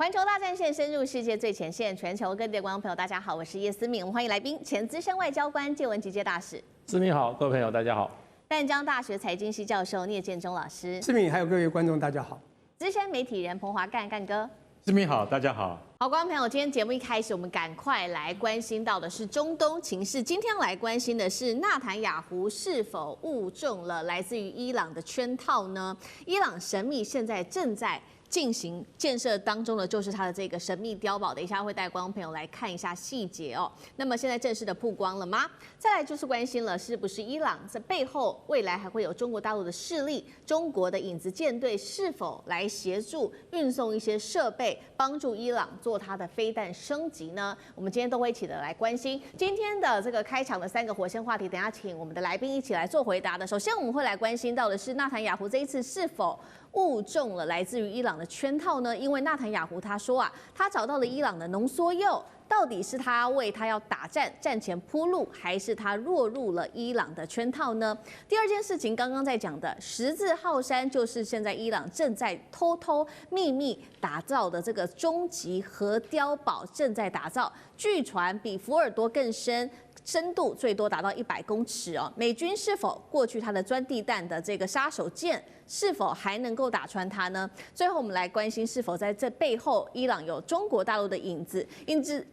环球大战线深入世界最前线，全球各地的观众朋友，大家好，我是叶思敏，我们欢迎来宾前资深外交官介文吉介大使。思敏好，各位朋友大家好。淡江大学财经系教授聂建中老师。思敏还有各位观众大家好。资深媒体人彭华干哥。思敏好，大家好。好，观众朋友，今天节目一开始，我们赶快来关心到的是中东情势。今天要来关心的是纳坦雅胡是否误中了来自于伊朗的圈套呢？伊朗神秘现在正在进行建设当中的就是它的这个神秘碉堡，等一下会带观众朋友来看一下细节哦。那么现在正式的曝光了吗？再来就是关心了是不是伊朗在背后未来还会有中国大陆的势力，中国的影子舰队是否来协助运送一些设备，帮助伊朗做它的飞弹升级呢？我们今天都会一起的来关心今天的这个开场的3个火线话题，等一下请我们的来宾一起来做回答的。首先我们会来关心到的是纳坦雅胡这一次是否误中了来自于伊朗的圈套呢？因为纳坦雅胡他说啊，他找到了伊朗的浓缩铀，到底是他为他要打战前铺路，还是他落入了伊朗的圈套呢？第二件事情，刚刚在讲的十字号山，就是现在伊朗正在偷偷秘密打造的这个终极核碉堡正在打造，据传比福尔多更深。深度最多达到100公尺哦，美军是否过去它的钻地弹的这个杀手锏是否还能够打穿它呢？最后我们来关心是否在这背后伊朗有中国大陆的影子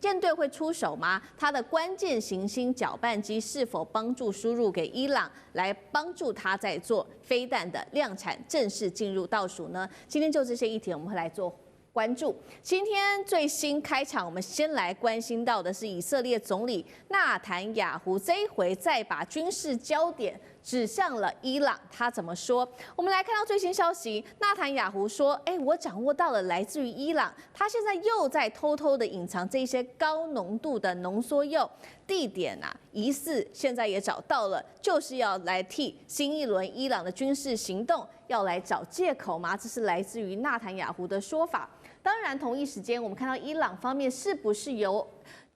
舰队会出手吗？它的关键行星搅拌机是否帮助输入给伊朗，来帮助它在做飞弹的量产正式进入倒数呢？今天就这些议题我们会来做关注。今天最新开场，我们先来关心到的是以色列总理纳坦雅胡这一回再把军事焦点指向了伊朗，他怎么说？我们来看到最新消息，纳坦雅胡说：“我掌握到了来自于伊朗，他现在又在偷偷的隐藏这些高浓度的浓缩铀，地点啊，疑似现在也找到了，就是要来替新一轮伊朗的军事行动要来找借口吗？”这是来自于纳坦雅胡的说法。当然，同一时间，我们看到伊朗方面是不是有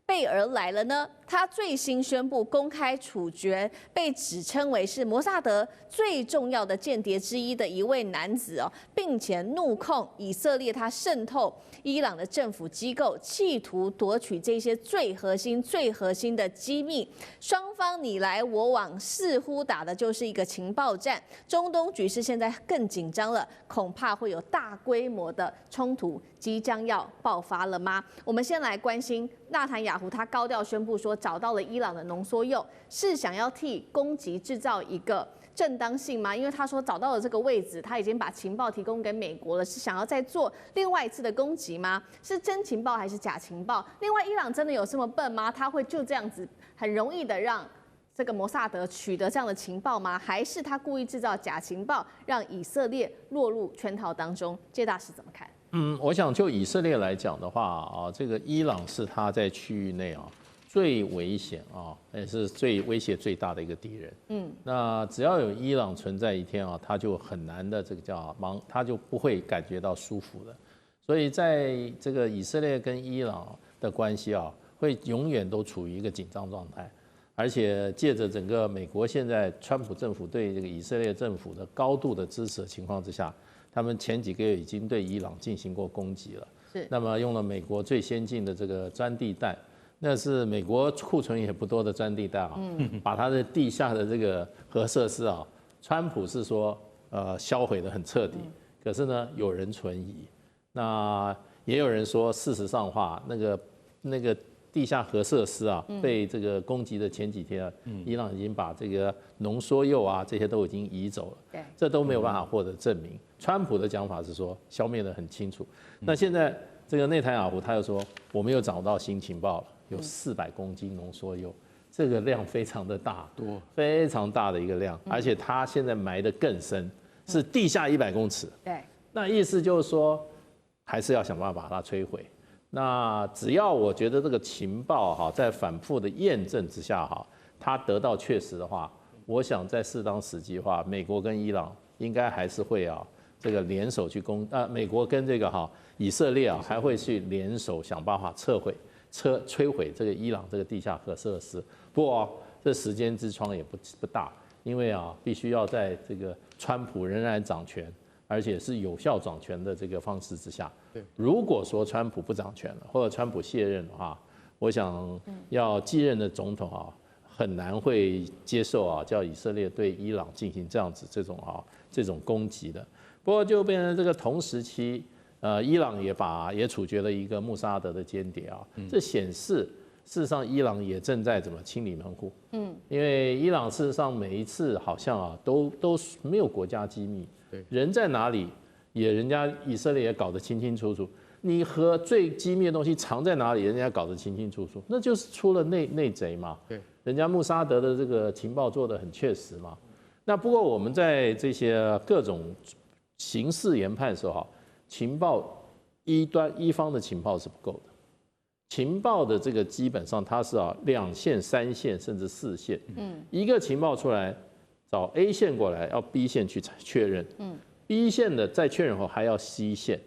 备而来了呢？他最新宣布公开处决被指称为是摩萨德最重要的间谍之一的一位男子哦，并且怒控以色列他渗透伊朗的政府机构，企图夺取这些最核心的机密。双方你来我往，似乎打的就是一个情报战。中东局势现在更紧张了，恐怕会有大规模的冲突即将要爆发了吗？我们先来关心纳坦雅胡，他高调宣布说找到了伊朗的浓缩铀，是想要替攻击制造一个正当性吗？因为他说找到了这个位置，他已经把情报提供给美国了，是想要再做另外一次的攻击吗？是真情报还是假情报？另外，伊朗真的有这么笨吗？他会就这样子很容易的让这个摩萨德取得这样的情报吗？还是他故意制造假情报，让以色列落入圈套当中？介大使怎么看？我想就以色列来讲的话啊，这个伊朗是他在区域内啊最危险啊，也是最威胁最大的一个敌人。那只要有伊朗存在一天啊，他就很难的这个叫他就不会感觉到舒服的。所以在这个以色列跟伊朗的关系啊，会永远都处于一个紧张状态。而且借着整个美国现在川普政府对这个以色列政府的高度的支持的情况之下，他们前几个月已经对伊朗进行过攻击了。那么用了美国最先进的这个钻地弹，那是美国库存也不多的钻地弹啊，把它的地下的这个核设施啊，川普是说销毁得很彻底，可是呢有人存疑，那也有人说事实上的话，那个地下核设施啊，被这个攻击的前几天啊，伊朗已经把这个浓缩铀啊这些都已经移走了，这都没有办法获得证明。川普的讲法是说消灭得很清楚。那现在这个内塔尼亚胡他又说，我们又找到新情报了，有400公斤浓缩铀，这个量非常的大，非常大的一个量，而且他现在埋得更深，是地下100公尺。那意思就是说，还是要想办法把它摧毁。那只要我觉得这个情报哈，在反复的验证之下哈，它得到确实的话，我想在适当时机的话，美国跟伊朗应该还是会这个联手去美国跟这个以色列还会去联手想办法摧毁这个伊朗这个地下核设施。不过这时间之窗也不大，因为必须要在这个川普仍然掌权，而且是有效掌权的这个方式之下，对，如果说川普不掌权了，或者川普卸任的话，我想要继任的总统啊，很难会接受啊，叫以色列对伊朗进行这种攻击的。不过就变成这个同时期，伊朗也处决了一个穆萨德的间谍啊，这显示事实上伊朗也正在怎么清理门户，因为伊朗事实上每一次好像啊都没有国家机密。人在哪里，人家以色列也搞得清清楚楚。你和最机密的东西藏在哪里，人家搞得清清楚楚，那就是出了内贼嘛。对，人家穆萨德的这个情报做得很确实嘛。那不过我们在这些各种刑事研判的时候，情报一方的情报是不够的，情报的这个基本上它是2线、3线甚至4线。一个情报出来。找 A 线过来，要 B 线去确认，B 线的再确认后还要 C 线，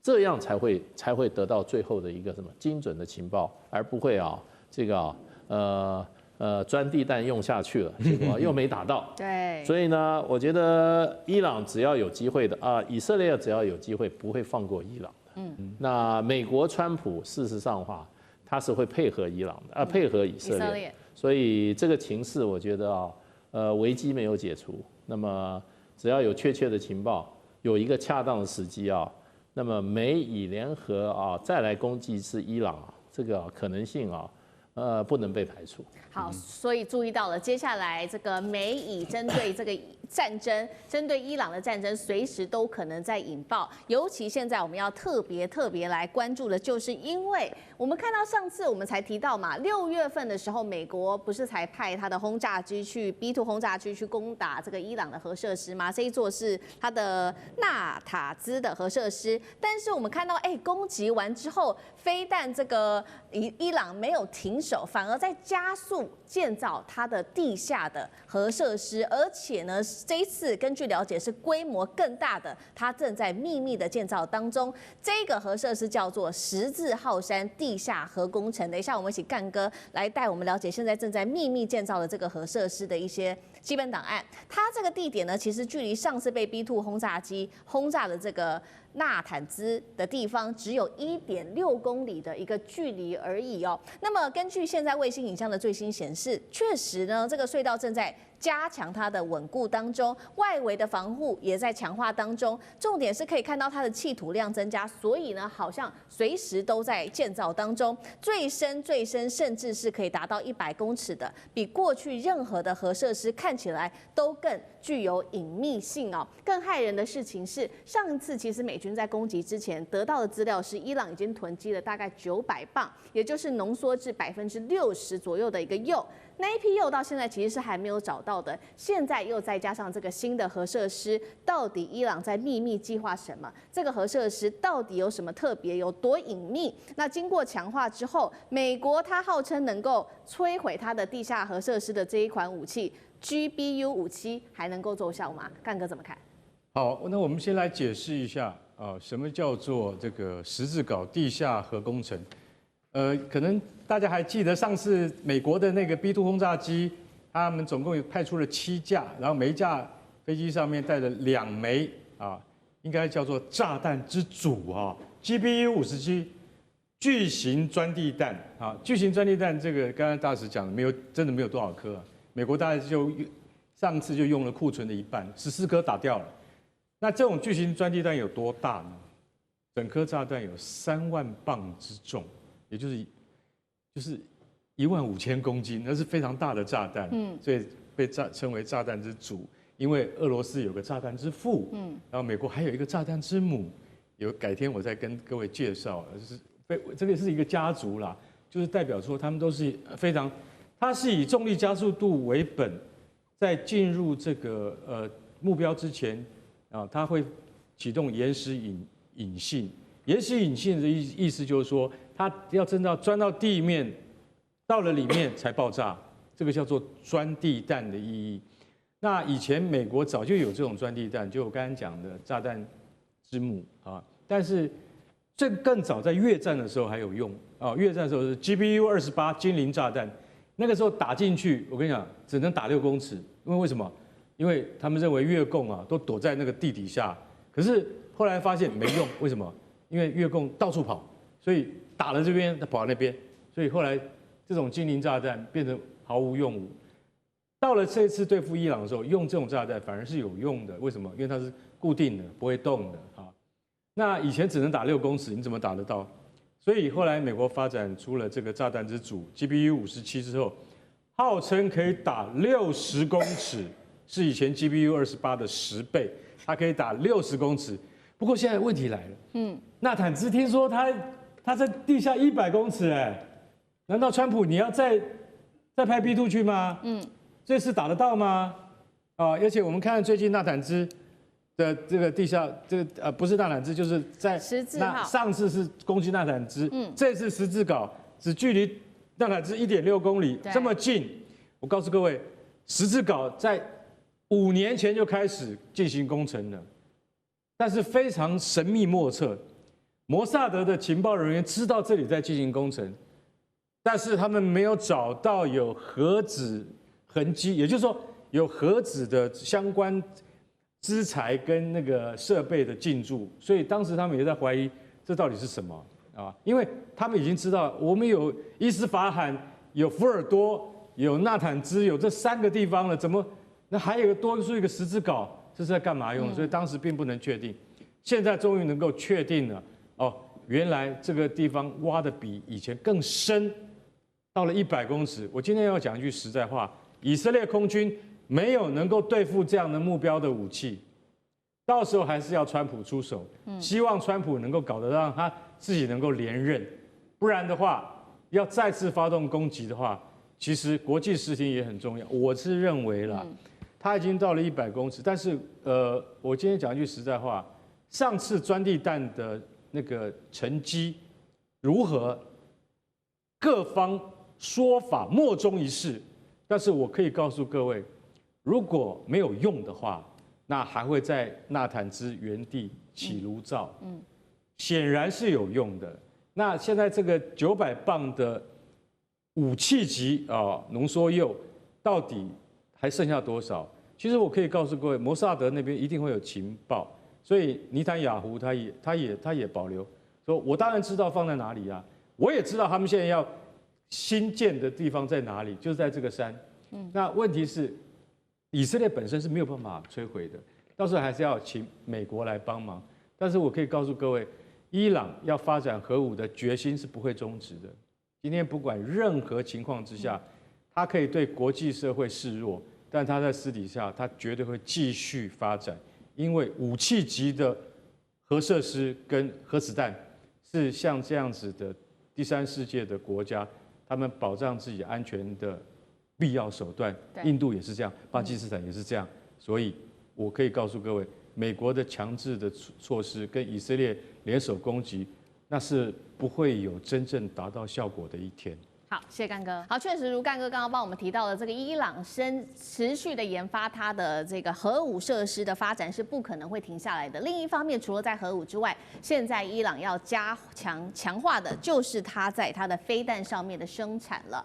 这样才会得到最后的一个什么精准的情报，而不会钻地弹用下去了，结果又没打到。对，所以呢，我觉得伊朗只要有机会的以色列只要有机会不会放过伊朗的。那美国川普事实上的话，他是会配合伊朗的，配合以色列，所以这个情势我觉得危机没有解除，那么只要有确切的情报，有一个恰当的时机那么美以联合再来攻击是伊朗这个可能性不能被排除。好，所以注意到了，接下来这个美以针对这个战争，针对伊朗的战争，随时都可能在引爆。尤其现在我们要特别来关注的，就是因为我们看到上次我们才提到嘛，6月份的时候，美国不是才派他的轰炸机去 B2 轰炸机去攻打这个伊朗的核设施吗？这一座是它的纳塔兹的核设施。但是我们看到，攻击完之后，非但这个伊朗没有停手，反而在加速建造它的地下的核设施，而且呢，这一次根据了解是规模更大的，它正在秘密的建造当中。这个核设施叫做十字号山地下核工程。等一下，我们一起干哥来带我们了解现在正在秘密建造的这个核设施的一些基本档案。它这个地点呢，其实距离上次被 B2 轰炸机轰炸的这个纳坦兹的地方只有1.6公里的一个距离而已哦。那么根据现在卫星影像的最新显示，确实呢，这个隧道正在加强它的稳固当中，外围的防护也在强化当中。重点是可以看到它的气土量增加，所以呢，好像随时都在建造当中。最深，甚至是可以达到100公尺的，比过去任何的核设施看起来都更具有隐秘性哦。更骇人的事情是，上一次其实美军在攻击之前得到的资料是，伊朗已经囤积了大概900磅，也就是浓缩至60%左右的一个铀。那一批铀到现在其实是还没有找到的，现在又再加上这个新的核设施，到底伊朗在秘密计划什么？这个核设施到底有什么特别，有多隐秘？那经过强化之后，美国它号称能够摧毁它的地下核设施的这一款武器 GBU-57还能够奏效吗？干哥怎么看？好，那我们先来解释一下什么叫做这个十字镐地下核工程。可能大家还记得上次美国的那个 B2 轰炸机，他们总共有派出了7架，然后每一架飞机上面带了2枚应该叫做炸弹之主GBU-57巨型钻地弹巨型钻地弹这个刚刚大使讲真的没有多少颗美国大概上次就用了库存的一半，14颗打掉了。那这种巨型钻地弹有多大呢？整颗炸弹有3万磅之重。也就是15000公斤，那是非常大的炸弹，所以被称为炸弹之主。因为俄罗斯有个炸弹之父，然后美国还有一个炸弹之母，改天我再跟各位介绍，这个是一个家族啦，就是代表说他们都是它是以重力加速度为本，在进入这个目标之前它会启动延时引信。延时引信的意思就是说，它要钻到地面，到了里面才爆炸，这个叫做钻地弹的意义。那以前美国早就有这种钻地弹，就我刚才讲的炸弹之母但是这更早在越战的时候还有用越战的时候是 GBU-28精灵炸弹，那个时候打进去，我跟你讲只能打6公尺，因为什么？因为他们认为越共都躲在那个地底下。可是后来发现没用，为什么？因为越共到处跑，所以打了这边，他跑到那边，所以后来这种精灵炸弹变成毫无用武。到了这次对付伊朗的时候，用这种炸弹反而是有用的，为什么？因为它是固定的，不会动的啊。那以前只能打6公尺，你怎么打得到？所以后来美国发展出了这个炸弹之主 GBU-57之后，号称可以打60公尺，是以前 GBU-28的10倍，它可以打60公尺。不过现在问题来了，纳坦兹听说他在地下100公尺，难道川普你要再派 B2 去吗？这次打得到吗？而且我们看最近纳坦兹的这个地下，不是纳坦兹，就是在十字号上次是攻击纳坦兹，这次十字镐只距离纳坦兹1.6公里，这么近。我告诉各位，十字镐在5年前就开始进行工程了，但是非常神秘莫测。摩萨德的情报人员知道这里在进行工程，但是他们没有找到有核子痕迹，也就是说有核子的相关资材跟那个设备的进驻，所以当时他们也在怀疑这到底是什么啊？因为他们已经知道我们有伊斯法罕、有福尔多、有纳坦兹，有这3个地方了，怎么那还有多出一个十字镐，这是在干嘛用的？所以当时并不能确定，现在终于能够确定了。原来这个地方挖的比以前更深，到了100公尺。我今天要讲一句实在话。以色列空军没有能够对付这样的目标的武器，到时候还是要川普出手。希望川普能够搞得让他自己能够连任，不然的话，要再次发动攻击的话，其实国际视听也很重要。我是认为啦，他已经到了100公尺，但是我今天讲一句实在话，上次钻地弹的那个成绩如何，各方说法莫衷一是。但是我可以告诉各位，如果没有用的话，那还会在纳坦兹原地起炉灶。显然是有用的。那现在这个900磅的武器级浓缩铀，到底还剩下多少？其实我可以告诉各位，摩萨德那边一定会有情报，所以尼坦雅胡他也保留，说我当然知道放在哪里啊，我也知道他们现在要新建的地方在哪里，就是在这个山。那问题是，以色列本身是没有办法摧毁的，到时候还是要请美国来帮忙。但是我可以告诉各位，伊朗要发展核武的决心是不会终止的。今天不管任何情况之下，他可以对国际社会示弱，但他在私底下他绝对会继续发展，因为武器级的核设施跟核子弹是像这样子的第三世界的国家，他们保障自己安全的必要手段。印度也是这样，巴基斯坦也是这样，所以我可以告诉各位，美国的强制的措施跟以色列联手攻击，那是不会有真正达到效果的一天。好，谢谢干哥。好，确实如干哥刚刚帮我们提到的，这个伊朗持续的研发它的这个核武设施的发展是不可能会停下来的。另一方面，除了在核武之外，现在伊朗要强化的就是它在它的飞弹上面的生产了。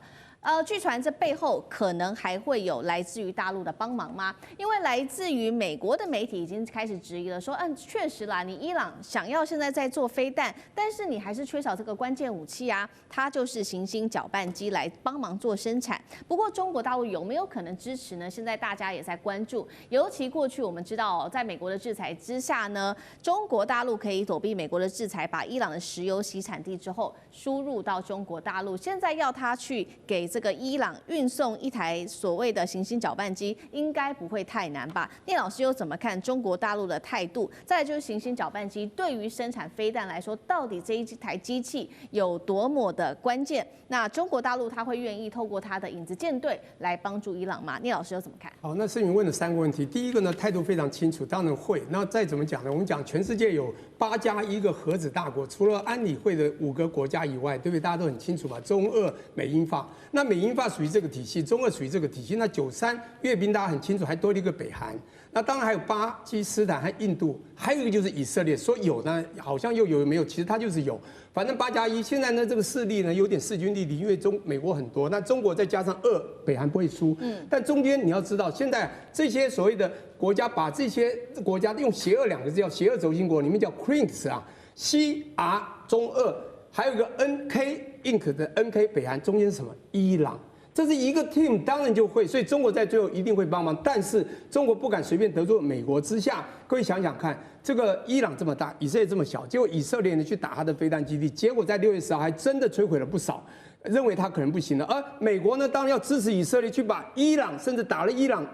据传这背后可能还会有来自于大陆的帮忙吗？因为来自于美国的媒体已经开始质疑了，说，确实啦，你伊朗想要现在在做飞弹，但是你还是缺少这个关键武器啊，它就是行星搅拌机来帮忙做生产。不过中国大陆有没有可能支持呢？现在大家也在关注，尤其过去我们知道，在美国的制裁之下呢，中国大陆可以躲避美国的制裁，把伊朗的石油洗产地之后输入到中国大陆，现在要他去给这个伊朗运送一台所谓的行星搅拌机，应该不会太难吧？聂老师又怎么看中国大陆的态度？再来就是行星搅拌机对于生产飞弹来说，到底这一台机器有多么的关键？那中国大陆他会愿意透过他的影子舰队来帮助伊朗吗？聂老师又怎么看？好，那世明问了3个问题。第一个呢，态度非常清楚，当然会。那再怎么讲呢？我们讲全世界有8+1个核子大国，除了安理会的5个国家以外，对不对？大家都很清楚嘛，中俄美英法。那美英法属于这个体系，中俄属于这个体系。那93阅兵大家很清楚，还多了一个北韩。那当然还有巴基斯坦和印度，还有一个就是以色列。说有呢，好像又有没有？其实它就是有。反正8+1，现在呢这个势力呢有点势均力敌，因为美国很多，那中国再加上2，北韩不会输。但中间你要知道，现在这些所谓的国家把这些国家用邪恶2个字叫邪恶轴心国，里面叫 CRINKS 啊 ，CR 中俄，还有一个 NK Inc 的 NK 北韩，中间是什么？伊朗。这是一个 team， 当然就会，所以中国在最后一定会帮忙，但是中国不敢随便得罪美国之下，各位想想看，这个伊朗这么大，以色列这么小，结果以色列呢去打他的飞弹基地，结果在6月10号还真的摧毁了不少，认为他可能不行了，而美国呢当然要支持以色列去把伊朗，甚至打了伊朗，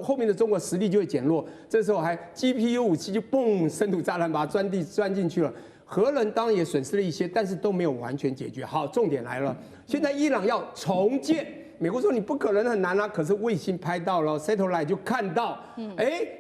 后面的中国实力就会减弱，这时候还 GPU 武器就嘣，深土炸弹把它钻进去了。核能当然也损失了一些，但是都没有完全解决。好，重点来了，现在伊朗要重建。美国说你不可能很难啊，可是卫星拍到了 ，satellite 就看到，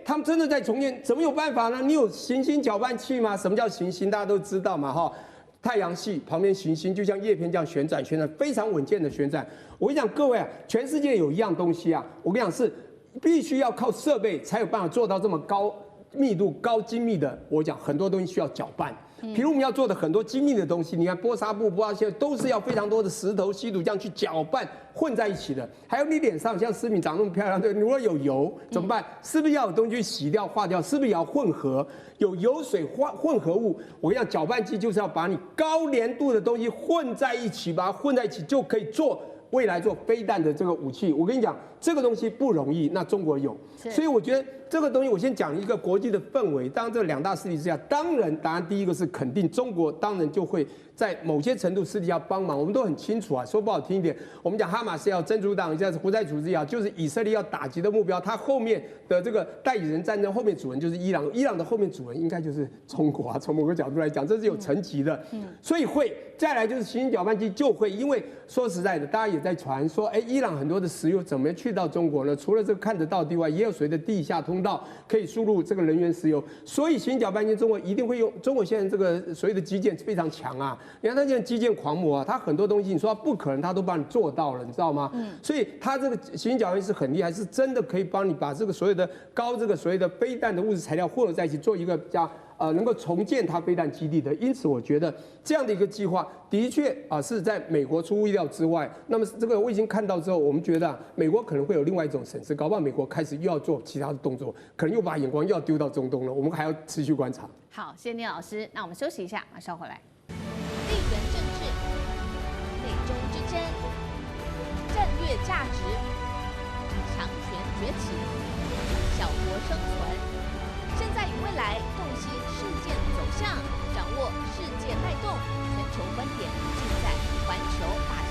他们真的在重建，怎么有办法呢？你有行星搅拌器吗？什么叫行星？大家都知道嘛，哈，太阳系旁边行星就像叶片这样旋转，非常稳健的旋转。我跟你讲，各位啊，全世界有一样东西啊，我跟你讲是必须要靠设备才有办法做到这么高密度、高精密的。我讲很多东西需要搅拌。比如我们要做的很多精密的东西，你看波纱布、波纱线都是要非常多的石头、稀土这样去搅拌混在一起的。还有你脸上像思敏长那么漂亮，对，如果有油怎么办？是不是要有东西去洗掉、化掉？是不是也要混合？有油水混合物？我跟你讲，搅拌机就是要把你高粘度的东西混在一起，把它混在一起就可以做未来做飞弹的这个武器。我跟你讲，这个东西不容易，那中国有，所以我觉得。这个东西我先讲一个国际的氛围。当然，这2大势力之下，当然答案第一个是肯定中国，当然就会在某些程度私底下帮忙。我们都很清楚啊，说不好听一点，我们讲哈马斯也好，真主党也好，胡塞组织也好，就是以色列要打击的目标。它后面的这个代理人战争后面主人就是伊朗，伊朗的后面主人应该就是中国啊。从某个角度来讲，这是有层级的，所以会再来就是行星搅拌机就会，因为说实在的，大家也在传说，伊朗很多的石油怎么去到中国呢？除了这个看得到地外，也有所谓的地下通道可以输入这个能源石油，所以行星搅拌机中国一定会用。中国现在这个所谓的基建非常强啊，你看他现在基建狂魔啊，他很多东西你说他不可能，他都帮你做到了，你知道吗？所以他这个行星搅拌机是很厉害，是真的可以帮你把这个所有的这个所谓的飞弹的物质材料混合在一起，做一个比较能够重建它飞弹基地的。因此，我觉得这样的一个计划的确是在美国出乎意料之外。那么这个我已经看到之后，我们觉得美国可能会有另外一种审视，搞不好美国开始又要做其他的动作，可能又把眼光又要丢到中东了。我们还要持续观察。好，谢谢聂老师。那我们休息一下，马上回来。地缘政治、美中之争、战略价值、强权崛起、小国生存。现在与未来洞悉事件走向，掌握世界脉动，全球观点尽在环球大